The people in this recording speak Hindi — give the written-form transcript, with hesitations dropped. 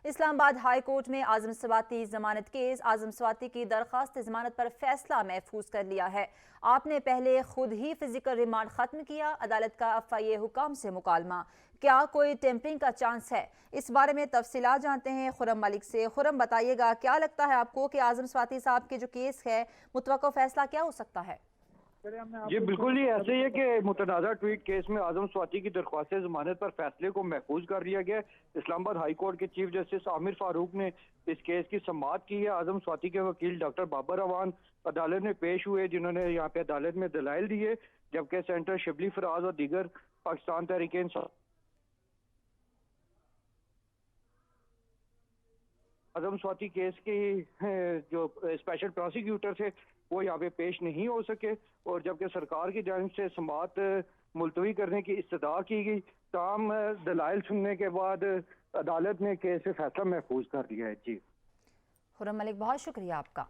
इस्लामाबाद हाई कोर्ट में आजम स्वाति जमानत केस। आजम स्वाति की दरख्वास्त जमानत पर फैसला महफूज कर लिया है। आपने पहले खुद ही फिजिकल रिमांड खत्म किया। अदालत का FIA हुकाम से मुकालमा। क्या कोई टेम्परिंग का चांस है? इस बारे में तफसीलात जानते हैं खुरम मलिक से। खुरम, बताइएगा, क्या लगता है आपको कि आजम स्वाति साहब के जो केस है मुतवक्को फैसला क्या हो सकता है? जी बिल्कुल ही ऐसे ही है कि मुतनाज़ा ट्वीट केस में आजम स्वाति की दरख्वास्त जमानत पर फैसले को महफूज कर लिया गया। इस्लामाबाद हाई कोर्ट के चीफ जस्टिस आमिर फारूक ने इस केस की समाअत की है। आजम स्वाति के वकील डॉक्टर बाबर अवान अदालत में पेश हुए, जिन्होंने यहाँ पे अदालत में दलाइल दिए, जबकि सेंटर शिबली फराज और दीगर पाकिस्तान तहरीक इंसाफ आजम स्वाति केस की जो स्पेशल प्रोसिक्यूटर थे वो यहाँ पे पेश नहीं हो सके, और जबकि सरकार की जानिब से समाअत मुलतवी करने की इस्तदा की गई। तमाम दलाइल सुनने के बाद अदालत ने केस से फैसला महफूज कर दिया है। जी खुरम मलिक, बहुत शुक्रिया आपका।